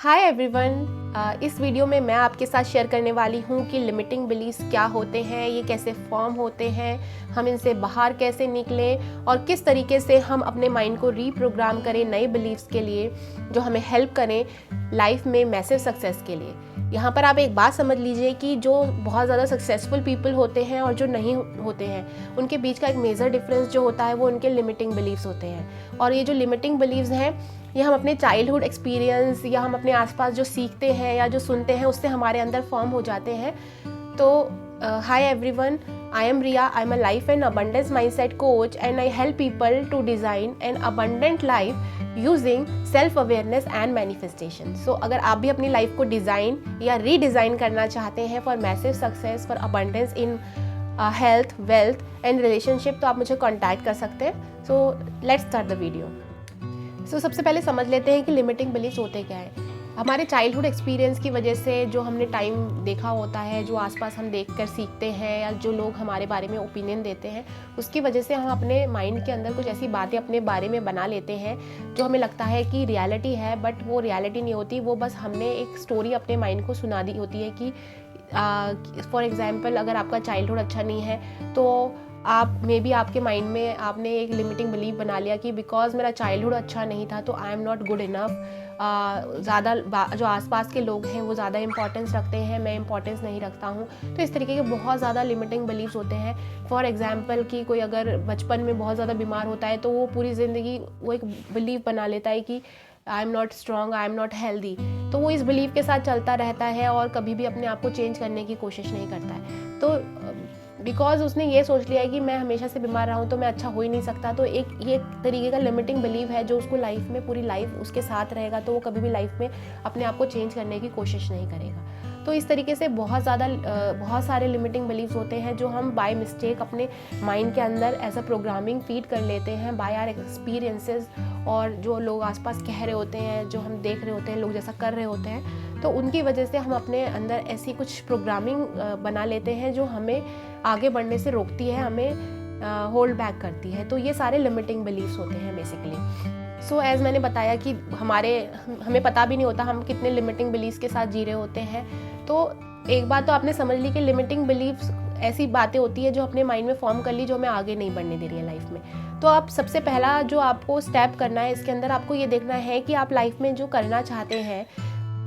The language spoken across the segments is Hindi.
हाय एवरीवन, इस वीडियो में मैं आपके साथ शेयर करने वाली हूँ कि लिमिटिंग बिलीव्स क्या होते हैं, ये कैसे फॉर्म होते हैं, हम इनसे बाहर कैसे निकलें और किस तरीके से हम अपने माइंड को रीप्रोग्राम करें नए बिलीव्स के लिए जो हमें हेल्प करें लाइफ में मैसिव सक्सेस के लिए। यहाँ पर आप एक बात समझ लीजिए कि जो बहुत ज़्यादा सक्सेसफुल पीपल होते हैं और जो नहीं होते हैं उनके बीच का एक मेजर डिफरेंस जो होता है वो उनके लिमिटिंग बिलीव्स होते हैं। और ये जो लिमिटिंग बिलीव्स हैं ये हम अपने चाइल्डहुड एक्सपीरियंस या हम अपने आसपास जो सीखते हैं या जो सुनते हैं उससे हमारे अंदर फॉर्म हो जाते हैं। तो hi everyone, I am Riya, I am a life and abundance mindset coach and I help people to design an abundant life using self awareness and manifestation. So अगर आप भी अपनी लाइफ को डिज़ाइन या रीडिज़ाइन करना चाहते हैं for massive success, for abundance in health, wealth and relationship, तो आप मुझे कॉन्टैक्ट कर सकते हैं। So let's start the video. So सबसे पहले समझ लेते हैं कि लिमिटिंग बिलीव्स होते क्या है। हमारे चाइल्डहुड एक्सपीरियंस की वजह से जो हमने टाइम देखा होता है, जो आसपास हम देखकर सीखते हैं या जो लोग हमारे बारे में ओपिनियन देते हैं, उसकी वजह से हम अपने माइंड के अंदर कुछ ऐसी बातें अपने बारे में बना लेते हैं जो हमें लगता है कि रियलिटी है, बट वो रियलिटी नहीं होती। वो बस हमने एक स्टोरी अपने माइंड को सुना दी होती है कि फॉर एग्जाम्पल अगर आपका चाइल्डहुड अच्छा नहीं है तो आप मे बी आपके माइंड में आपने एक लिमिटिंग बिलीव बना लिया कि बिकॉज मेरा चाइल्डहुड अच्छा नहीं था तो I am not good enough. ज़्यादा जो आसपास के लोग हैं वो ज़्यादा इंपॉर्टेंस रखते हैं, मैं इंपॉर्टेंस नहीं रखता हूँ। तो इस तरीके के बहुत ज़्यादा लिमिटिंग बिलीव्स होते हैं। फॉर एग्जांपल कि कोई अगर बचपन में बहुत ज़्यादा बीमार होता है तो वो पूरी ज़िंदगी वो एक बिलीव बना लेता है कि I am not strong, I am not healthy. तो वो इस बिलीव के साथ चलता रहता है और कभी भी अपने आप को चेंज करने की कोशिश नहीं करता है। तो बिकॉज उसने ये सोच लिया है कि मैं हमेशा से बीमार रहा हूँ तो मैं अच्छा हो ही नहीं सकता। तो एक ये तरीके का लिमिटिंग बिलीव है जो उसको लाइफ में पूरी लाइफ उसके साथ रहेगा। तो वो कभी भी लाइफ में अपने आप को चेंज करने की कोशिश नहीं करेगा। तो इस तरीके से बहुत सारे लिमिटिंग बिलीव्स होते हैं जो हम बाय मिस्टेक अपने माइंड के अंदर एज अ प्रोग्रामिंग फीड कर लेते हैं बाय आर एक्सपीरियंसेस। और जो लोग आसपास कह रहे होते हैं, जो हम देख रहे होते हैं, लोग जैसा कर रहे होते हैं, तो उनकी वजह से हम अपने अंदर ऐसी कुछ प्रोग्रामिंग बना लेते हैं जो हमें आगे बढ़ने से रोकती है, हमें होल्ड बैक करती है। तो ये सारे लिमिटिंग बिलीव्स होते हैं बेसिकली। सो एज़ मैंने बताया कि हमें पता भी नहीं होता हम कितने लिमिटिंग बिलीव्स के साथ जी रहे होते हैं। तो एक बात तो आपने समझ ली कि लिमिटिंग बिलीव्स ऐसी बातें होती है जो अपने माइंड में फॉर्म कर ली, जो हमें आगे नहीं बढ़ने दे रही है लाइफ में। तो आप सबसे पहला जो आपको स्टेप करना है, इसके अंदर आपको ये देखना है कि आप लाइफ में जो करना चाहते हैं,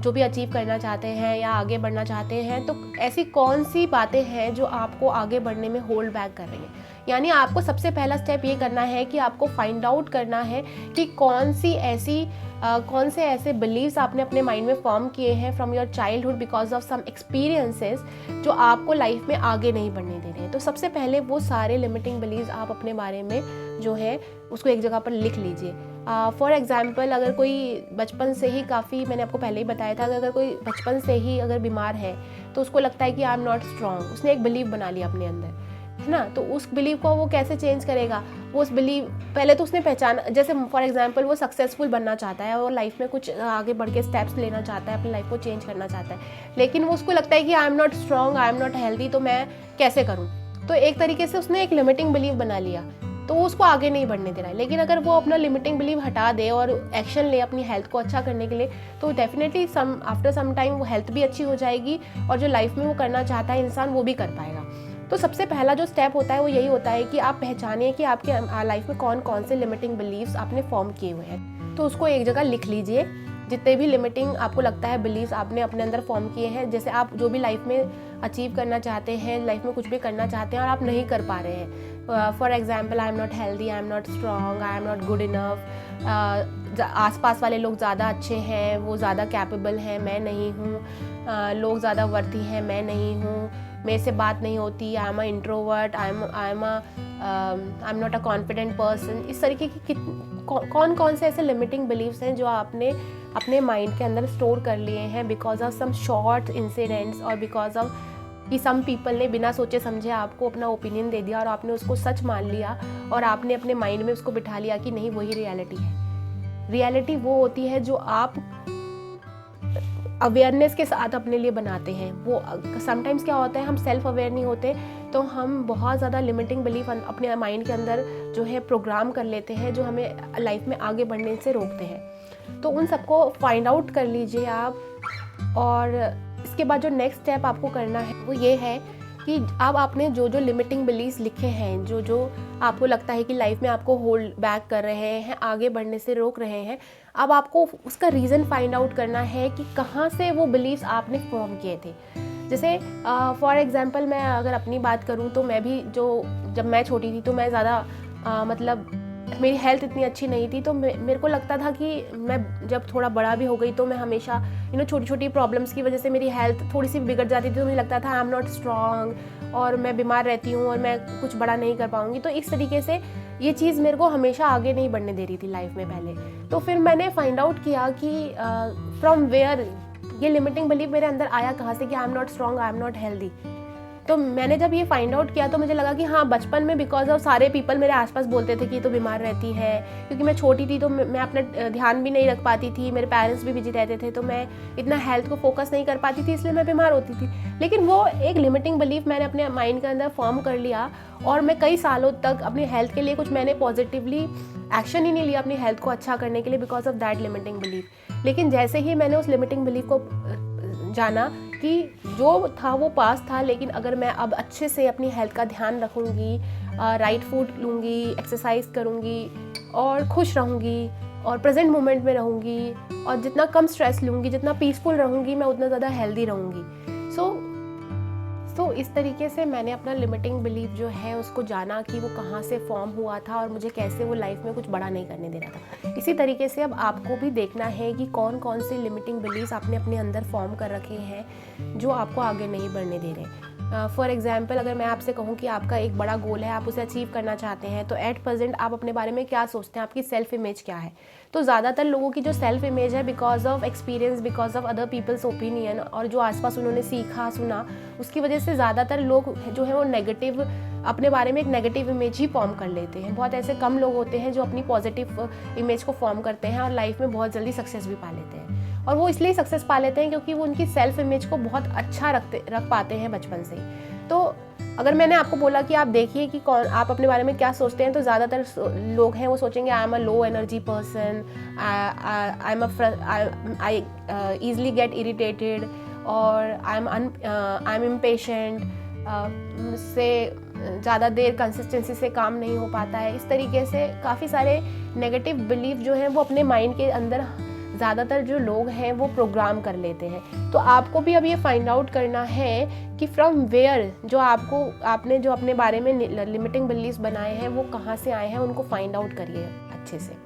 जो भी अचीव करना चाहते हैं या आगे बढ़ना चाहते हैं, तो ऐसी कौन सी बातें हैं जो आपको आगे बढ़ने में होल्ड बैक कर रही हैं। यानी आपको सबसे पहला स्टेप ये करना है कि आपको फाइंड आउट करना है कि कौन से ऐसे बिलीव्स आपने अपने माइंड में फॉर्म किए हैं from your childhood because of some experiences जो आपको लाइफ में आगे नहीं बढ़ने दे रहे हैं। तो सबसे पहले वो सारे लिमिटिंग बिलीव्स आप अपने बारे में जो है उसको एक जगह पर लिख लीजिए। फॉर एग्जाम्पल अगर कोई बचपन से ही मैंने आपको पहले ही बताया था कि अगर कोई बचपन से ही अगर बीमार है तो उसको लगता है कि आई एम नॉट स्ट्रॉन्ग, उसने एक बिलीव बना लिया अपने अंदर, है ना। तो उस बिलीव को वो कैसे चेंज करेगा? वो उस बिलीव पहले तो उसने पहचाना, जैसे फॉर एग्जांपल वो सक्सेसफुल बनना चाहता है और लाइफ में कुछ आगे बढ़ के स्टेप्स लेना चाहता है, अपनी लाइफ को चेंज करना चाहता है, लेकिन वो उसको लगता है कि I am not strong, I am not healthy, तो मैं कैसे करूँ। तो एक तरीके से उसने एक लिमिटिंग बिलीव बना लिया, तो वो उसको आगे नहीं बढ़ने दे रहा है। लेकिन अगर वो अपना लिमिटिंग बिलीव हटा दे और एक्शन ले अपनी हेल्थ को अच्छा करने के लिए, तो डेफिनेटली आफ्टर सम टाइम वो हेल्थ भी अच्छी हो जाएगी और जो लाइफ में वो करना चाहता है इंसान वो भी कर पाएगा। तो सबसे पहला जो स्टेप होता है वो यही होता है कि आप पहचानिए कि आपके लाइफ में कौन कौन से लिमिटिंग बिलीव्स आपने फॉर्म किए हुए हैं। तो उसको एक जगह लिख लीजिए, जितने भी लिमिटिंग आपको लगता है बिलीव्स आपने अपने अंदर फॉर्म किए हैं। जैसे आप जो भी लाइफ में अचीव करना चाहते हैं, लाइफ में कुछ भी करना चाहते हैं और आप नहीं कर पा रहे हैं। For example I am not healthy, I am not strong, I am not good enough, आसपास वाले लोग ज़्यादा अच्छे हैं, वो ज़्यादा कैपेबल हैं, मैं नहीं हूँ, लोग ज़्यादा वर्ती हैं, मैं नहीं हूँ, मेरे से बात नहीं होती, आई am a introvert, I am not a confident person. इस तरीके की कौन कौन से ऐसे लिमिटिंग बिलीव्स हैं जो आपने अपने माइंड के अंदर स्टोर कर लिए हैं because of some short incidents और बिकॉज ऑफ कि सम पीपल ने बिना सोचे समझे आपको अपना ओपिनियन दे दिया और आपने उसको सच मान लिया और आपने अपने माइंड में उसको बिठा लिया कि नहीं वही रियलिटी है। रियलिटी वो होती है जो आप अवेयरनेस के साथ अपने लिए बनाते हैं। वो समटाइम्स क्या होता है, हम सेल्फ अवेयर नहीं होते तो हम बहुत ज़्यादा लिमिटिंग बिलीफ अपने माइंड के अंदर जो है प्रोग्राम कर लेते हैं जो हमें लाइफ में आगे बढ़ने से रोकते हैं। तो उन सबको फाइंड आउट कर लीजिए आप। और इसके बाद जो नेक्स्ट स्टेप आपको करना है वो ये है कि अब आपने जो जो लिमिटिंग बिलीव्स लिखे हैं, जो जो आपको लगता है कि लाइफ में आपको होल्ड बैक कर रहे हैं, आगे बढ़ने से रोक रहे हैं, अब आपको उसका रीज़न फाइंड आउट करना है कि कहाँ से वो बिलीव्स आपने फॉर्म किए थे। जैसे फॉर एग्जांपल मैं अगर अपनी बात करूँ तो मैं भी जब मैं छोटी थी तो मैं ज़्यादा मतलब मेरी हेल्थ इतनी अच्छी नहीं थी, तो मेरे को लगता था कि मैं जब थोड़ा बड़ा भी हो गई तो मैं हमेशा छोटी छोटी प्रॉब्लम्स की वजह से मेरी हेल्थ थोड़ी सी बिगड़ जाती थी, तो मुझे लगता था आई एम नॉट स्ट्रॉन्ग और मैं बीमार रहती हूँ और मैं कुछ बड़ा नहीं कर पाऊँगी। तो इस तरीके से ये चीज़ मेरे को हमेशा आगे नहीं बढ़ने दे रही थी लाइफ में पहले। तो फिर मैंने फाइंड आउट किया कि फ्रॉम वेयर ये लिमिटिंग बिलीफ मेरे अंदर आया कहाँ से कि I am not strong, I am not healthy. तो मैंने जब ये फाइंड आउट किया तो मुझे लगा कि हाँ, बचपन में बिकॉज ऑफ सारे पीपल मेरे आसपास बोलते थे कि तो बीमार रहती है, क्योंकि मैं छोटी थी तो मैं अपना ध्यान भी नहीं रख पाती थी, मेरे पेरेंट्स भी बिजी रहते थे, तो मैं इतना हेल्थ को फोकस नहीं कर पाती थी, इसलिए मैं बीमार होती थी। लेकिन वो एक लिमिटिंग बिलीफ मैंने अपने माइंड के अंदर फॉर्म कर लिया और मैं कई सालों तक अपनी हेल्थ के लिए कुछ मैंने पॉजिटिवली एक्शन ही नहीं लिया अपनी हेल्थ को अच्छा करने के लिए because of that limiting belief. लेकिन जैसे ही मैंने उस लिमिटिंग बिलीफ को जाना कि जो था वो पास था, लेकिन अगर मैं अब अच्छे से अपनी हेल्थ का ध्यान रखूँगी, राइट फूड लूँगी, एक्सरसाइज करूँगी और खुश रहूँगी और प्रेजेंट मोमेंट में रहूँगी और जितना कम स्ट्रेस लूँगी, जितना पीसफुल रहूँगी, मैं उतना ज़्यादा हेल्दी रहूँगी। सो इस तरीके से मैंने अपना लिमिटिंग बिलीफ जो है उसको जाना कि वो कहाँ से फॉर्म हुआ था और मुझे कैसे वो लाइफ में कुछ बड़ा नहीं करने दे रहा था। इसी तरीके से अब आपको भी देखना है कि कौन कौन से लिमिटिंग बिलीव्स आपने अपने अंदर फॉर्म कर रखे हैं जो आपको आगे नहीं बढ़ने दे रहे। फॉर एग्जाम्पल अगर मैं आपसे कहूँ कि आपका एक बड़ा गोल है, आप उसे अचीव करना चाहते हैं, तो एट प्रेजेंट आप अपने बारे में क्या सोचते हैं, आपकी सेल्फ इमेज क्या है। तो ज़्यादातर लोगों की जो सेल्फ इमेज है because of experience, because of other peoples opinion और जो आसपास उन्होंने सीखा सुना, उसकी वजह से ज़्यादातर लोग जो है वो नेगेटिव, अपने बारे में एक नेगेटिव इमेज ही फॉर्म कर लेते हैं। बहुत ऐसे कम लोग होते हैं जो अपनी पॉजिटिव इमेज को फॉर्म करते हैं और लाइफ में बहुत जल्दी सक्सेस भी पा लेते हैं। और वो इसलिए सक्सेस पा लेते हैं क्योंकि वो उनकी सेल्फ इमेज को बहुत अच्छा रख पाते हैं बचपन से ही। तो अगर मैंने आपको बोला कि आप देखिए कि कौन आप अपने बारे में क्या सोचते हैं, तो ज़्यादातर लोग हैं वो सोचेंगे आई am a low energy person, I easily get irritated और आई एम इम्पेशेंट, मुझसे ज़्यादा देर कंसिस्टेंसी से काम नहीं हो पाता है। इस तरीके से काफ़ी सारे नेगेटिव बिलीफ जो हैं वो अपने माइंड के अंदर ज़्यादातर जो लोग हैं वो प्रोग्राम कर लेते हैं। तो आपको भी अब ये फाइंड आउट करना है कि फ्रॉम वेयर जो आपने जो अपने बारे में लिमिटिंग बिलीव्स बनाए हैं वो कहाँ से आए हैं, उनको फाइंड आउट करिए अच्छे से।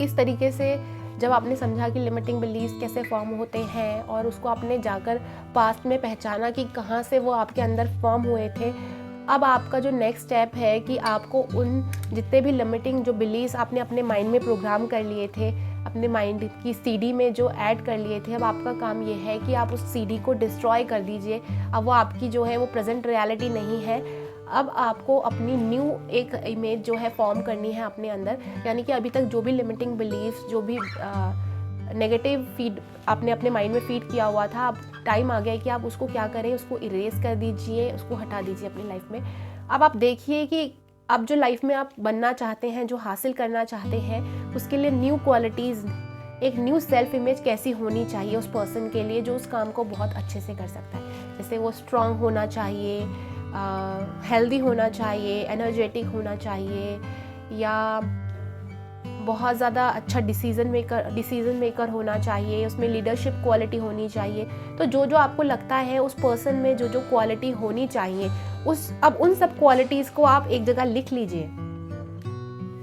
इस तरीके से जब आपने समझा कि लिमिटिंग बिलीव्स कैसे फॉर्म होते हैं और उसको आपने जाकर पास्ट में पहचाना कि कहाँ से वो आपके अंदर फॉर्म हुए थे, अब आपका जो नेक्स्ट स्टेप है कि आपको उन जितने भी लिमिटिंग जो बिलीव्स आपने अपने माइंड में प्रोग्राम कर लिए थे, अपने माइंड की सीडी में जो ऐड कर लिए थे, अब आपका काम ये है कि आप उस सीडी को डिस्ट्रॉय कर दीजिए। अब वो आपकी जो है वो प्रेजेंट रियलिटी नहीं है। अब आपको अपनी न्यू एक इमेज जो है फॉर्म करनी है अपने अंदर, यानी कि अभी तक जो भी लिमिटिंग बिलीव्स, जो भी नेगेटिव फीड आपने अपने माइंड में फीड किया हुआ था, अब टाइम आ गया है कि आप उसको क्या करें, उसको इरेज कर दीजिए, उसको हटा दीजिए अपनी लाइफ में। अब आप देखिए कि अब जो लाइफ में आप बनना चाहते हैं, जो हासिल करना चाहते हैं, उसके लिए न्यू क्वालिटीज़, एक न्यू सेल्फ इमेज कैसी होनी चाहिए उस पर्सन के लिए जो उस काम को बहुत अच्छे से कर सकता है। जैसे वो स्ट्रॉन्ग होना चाहिए, हेल्दी होना चाहिए, एनर्जेटिक होना चाहिए, या बहुत ज़्यादा अच्छा डिसीज़न मेकर होना चाहिए, उसमें लीडरशिप क्वालिटी होनी चाहिए। तो जो जो आपको लगता है उस पर्सन में जो जो क्वालिटी होनी चाहिए, अब उन सब क्वालिटीज़ को आप एक जगह लिख लीजिए।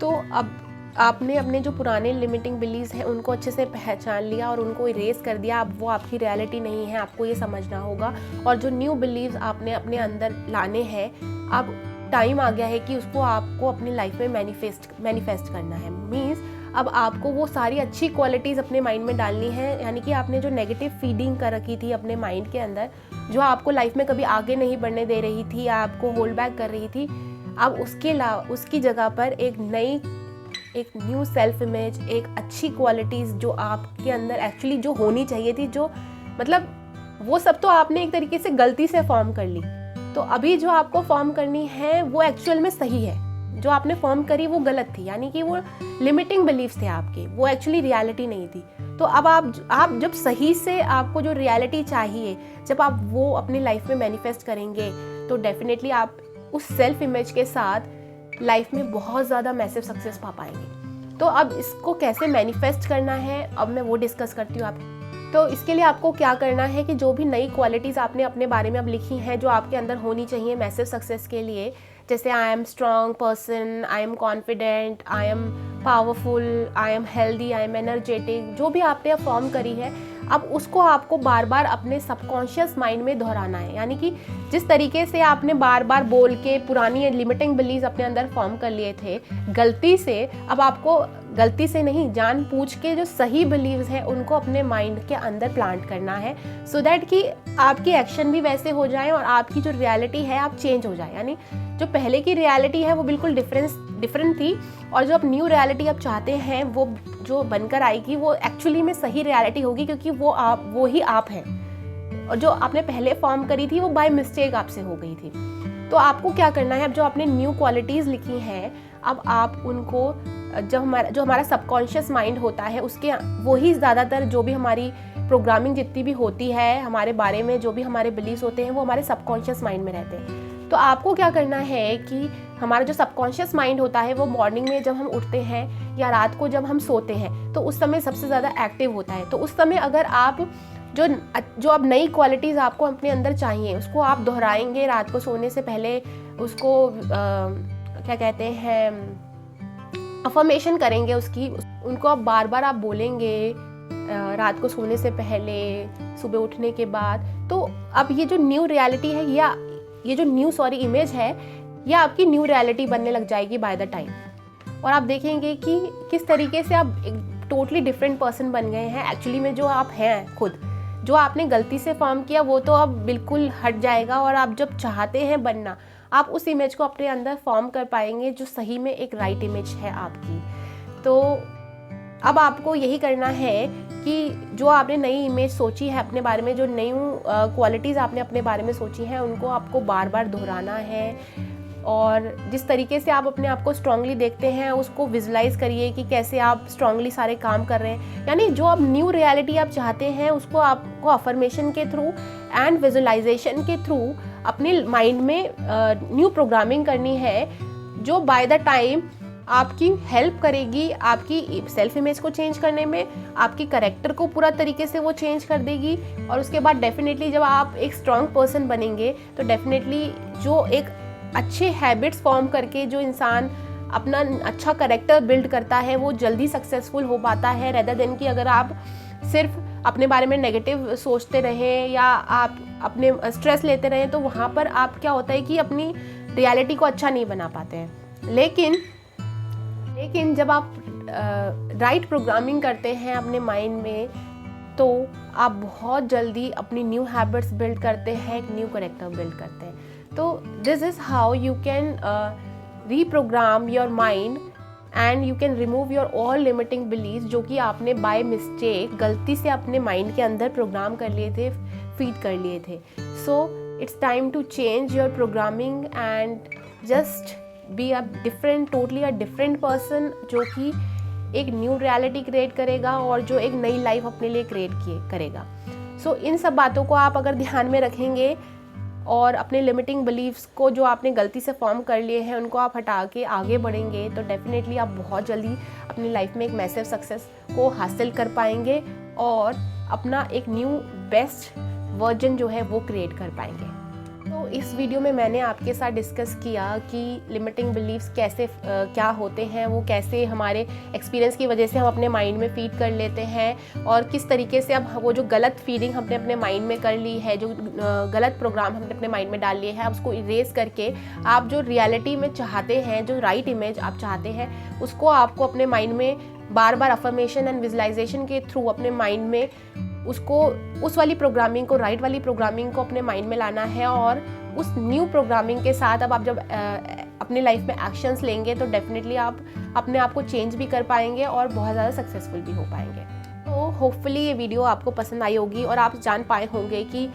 तो अब आपने अपने जो पुराने लिमिटिंग बिलीव्स हैं उनको अच्छे से पहचान लिया और उनको इरेज कर दिया। अब वो आपकी रियलिटी नहीं है, आपको ये समझना होगा। और जो न्यू बिलीव्स आपने अपने अंदर लाने हैं, अब टाइम आ गया है कि उसको आपको अपनी लाइफ में मैनिफेस्ट करना है। मीन्स अब आपको वो सारी अच्छी क्वालिटीज़ अपने माइंड में डालनी है, यानी कि आपने जो नेगेटिव फीडिंग कर रखी थी अपने माइंड के अंदर, जो आपको लाइफ में कभी आगे नहीं बढ़ने दे रही थी, आपको होल्ड बैक कर रही थी, अब उसकी जगह पर एक न्यू सेल्फ इमेज, एक अच्छी क्वालिटीज़ जो आपके अंदर एक्चुअली जो होनी चाहिए थी, जो मतलब वो सब तो आपने एक तरीके से गलती से फॉर्म कर ली। तो अभी जो आपको फॉर्म करनी है वो एक्चुअल में सही है, जो आपने फॉर्म करी वो गलत थी, यानी कि वो लिमिटिंग बिलीफ्स थे आपके, वो एक्चुअली रियलिटी नहीं थी। तो अब आप जब सही से आपको जो रियलिटी चाहिए, जब आप वो अपनी लाइफ में मैनिफेस्ट करेंगे, तो डेफिनेटली आप उस सेल्फ इमेज के साथ लाइफ में बहुत ज़्यादा मैसिव सक्सेस पा पाएंगे। तो अब इसको कैसे मैनिफेस्ट करना है, अब मैं वो डिस्कस करती हूँ आपको। तो इसके लिए आपको क्या करना है कि जो भी नई क्वालिटीज़ आपने अपने बारे में अब लिखी हैं, जो आपके अंदर होनी चाहिए मैसिव सक्सेस के लिए, जैसे I am strong person, I am confident, I am powerful, I am healthy, I am energetic, जो भी आपने अब फॉर्म करी है, अब उसको आपको बार बार अपने सबकॉन्शियस माइंड में दोहराना है। यानी कि जिस तरीके से आपने बार बार बोल के पुरानी लिमिटिंग बिलीव्स अपने अंदर फॉर्म कर लिए थे गलती से, अब आपको गलती से नहीं, जानबूझ के जो सही बिलीव्स हैं उनको अपने माइंड के अंदर प्लांट करना है, सो दैट कि आपकी एक्शन भी वैसे हो जाए और आपकी जो रियलिटी है आप चेंज हो जाए। यानी जो पहले की रियलिटी है वो बिल्कुल डिफरेंट थी, और जो अब न्यू रियलिटी आप चाहते हैं वो जो बनकर आएगी वो एक्चुअली में सही रियलिटी होगी, क्योंकि वो ही आप हैं, और जो आपने पहले फॉर्म करी थी वो बाय मिस्टेक आपसे हो गई थी। तो आपको क्या करना है, अब जो आपने न्यू क्वालिटीज़ लिखी हैं, अब आप उनको जो हमारा सबकॉन्शियस माइंड होता है उसके वही ज़्यादातर जो भी हमारी प्रोग्रामिंग जितनी भी होती है हमारे बारे में, जो भी हमारे बिलीव्स होते हैं वो हमारे सबकॉन्शियस माइंड में रहते हैं। तो आपको क्या करना है कि हमारा जो सबकॉन्शियस माइंड होता है वो मॉर्निंग में जब हम उठते हैं या रात को जब हम सोते हैं तो उस समय सबसे ज़्यादा एक्टिव होता है। तो उस समय अगर आप जो अब नई क्वालिटीज़ आपको अपने अंदर चाहिए उसको आप दोहराएंगे रात को सोने से पहले, उसको क्या कहते हैं, अफर्मेशन करेंगे उसकी, उनको आप बार बार आप बोलेंगे रात को सोने से पहले, सुबह उठने के बाद। तो अब ये जो न्यू रियलिटी है या ये जो इमेज है, यह आपकी न्यू रियलिटी बनने लग जाएगी बाय द टाइम, और आप देखेंगे कि किस तरीके से आप एक टोटली डिफरेंट पर्सन बन गए हैं। एक्चुअली में जो आप हैं खुद, जो आपने गलती से फॉर्म किया वो तो अब बिल्कुल हट जाएगा, और आप जब चाहते हैं बनना, आप उस इमेज को अपने अंदर फॉर्म कर पाएंगे जो सही में एक राइट इमेज है आपकी। तो अब आपको यही करना है कि जो आपने नई इमेज सोची है अपने बारे में, जो नई क्वालिटीज़ आपने अपने बारे में सोची हैं, उनको आपको बार बार दोहराना है, और जिस तरीके से आप अपने आप को स्ट्रांगली देखते हैं उसको विजुलाइज करिए कि कैसे आप स्ट्रांगली सारे काम कर रहे हैं। यानी जो आप न्यू रियलिटी आप चाहते हैं उसको आपको अफर्मेशन के थ्रू एंड विजुलाइजेशन के थ्रू अपने माइंड में न्यू प्रोग्रामिंग करनी है, जो बाय द टाइम आपकी हेल्प करेगी आपकी सेल्फ इमेज को चेंज करने में, आपकी कैरेक्टर को पूरा तरीके से वो चेंज कर देगी। और उसके बाद डेफिनेटली जब आप एक स्ट्रांग पर्सन बनेंगे तो डेफिनेटली जो एक अच्छे हैबिट्स फॉर्म करके जो इंसान अपना अच्छा कैरेक्टर बिल्ड करता है वो जल्दी सक्सेसफुल हो पाता है, रेदर देन कि अगर आप सिर्फ अपने बारे में नेगेटिव सोचते रहें या आप अपने स्ट्रेस लेते रहें, तो वहाँ पर आप क्या होता है कि अपनी रियलिटी को अच्छा नहीं बना पाते हैं। लेकिन जब आप राइट प्रोग्रामिंग करते हैं अपने माइंड में, तो आप बहुत जल्दी अपनी न्यू हैबिट्स बिल्ड करते हैं, एक न्यू कैरेक्टर बिल्ड करते हैं। तो this is how you can reprogram your mind and you can remove your all limiting beliefs जो कि आपने बाय मिस्टेक गलती से अपने माइंड के अंदर प्रोग्राम कर लिए थे, फीड कर लिए थे। So it's time to change your programming and just be totally a different person, जो कि एक न्यू रियलिटी क्रिएट करेगा और जो एक नई लाइफ अपने लिए क्रिएट करेगा। सो इन सब बातों को आप अगर ध्यान में रखेंगे और अपने लिमिटिंग बिलीव्स को जो आपने गलती से फॉर्म कर लिए हैं उनको आप हटा के आगे बढ़ेंगे, तो डेफिनेटली आप बहुत जल्दी अपनी लाइफ में एक मैसिव सक्सेस को हासिल कर पाएंगे और अपना एक न्यू बेस्ट वर्जन जो है वो क्रिएट कर पाएंगे। तो इस वीडियो में मैंने आपके साथ डिस्कस किया कि लिमिटिंग बिलीव्स कैसे क्या होते हैं, वो कैसे हमारे एक्सपीरियंस की वजह से हम अपने माइंड में फीड कर लेते हैं, और किस तरीके से अब वो जो गलत फीडिंग हमने अपने माइंड में कर ली है, जो गलत प्रोग्राम हमने अपने माइंड में डाल लिए हैं, उसको इरेज करके आप जो रियलिटी में चाहते हैं, जो राइट इमेज आप चाहते हैं, उसको आपको अपने माइंड में बार बार अफर्मेशन एंड विजुलाइजेशन के थ्रू अपने माइंड में उसको उस वाली प्रोग्रामिंग को, राइट वाली प्रोग्रामिंग को अपने माइंड में लाना है। और उस न्यू प्रोग्रामिंग के साथ अब आप जब अपनी लाइफ में एक्शंस लेंगे तो डेफिनेटली आप अपने आप को चेंज भी कर पाएंगे और बहुत ज़्यादा सक्सेसफुल भी हो पाएंगे। तो होपफुली ये वीडियो आपको पसंद आई होगी और आप जान पाए होंगे कि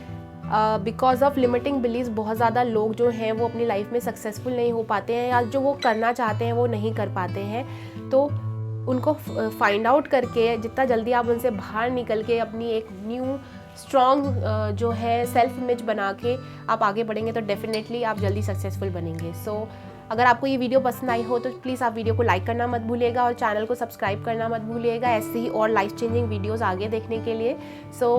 बिकॉज ऑफ लिमिटिंग बिलीव्स बहुत ज़्यादा लोग जो हैं वो अपनी लाइफ में सक्सेसफुल नहीं हो पाते हैं, या जो वो करना चाहते हैं वो नहीं कर पाते हैं। तो उनको फाइंड आउट करके जितना जल्दी आप उनसे बाहर निकल के अपनी एक न्यू स्ट्रॉन्ग जो है सेल्फ इमेज बना के आप आगे बढ़ेंगे तो डेफिनेटली आप जल्दी सक्सेसफुल बनेंगे। सो अगर आपको ये वीडियो पसंद आई हो तो प्लीज़ आप वीडियो को लाइक करना मत भूलिएगा और चैनल को सब्सक्राइब करना मत भूलिएगा ऐसे ही और लाइफ चेंजिंग वीडियोस आगे देखने के लिए। सो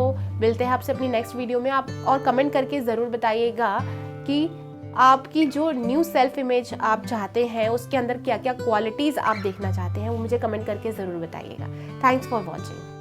मिलते हैं आपसे अपनी नेक्स्ट वीडियो में। आप और कमेंट करके ज़रूर बताइएगा कि आपकी जो न्यू सेल्फ इमेज आप चाहते हैं उसके अंदर क्या क्या क्वालिटीज़ आप देखना चाहते हैं, वो मुझे कमेंट करके ज़रूर बताइएगा। Thanks for watching.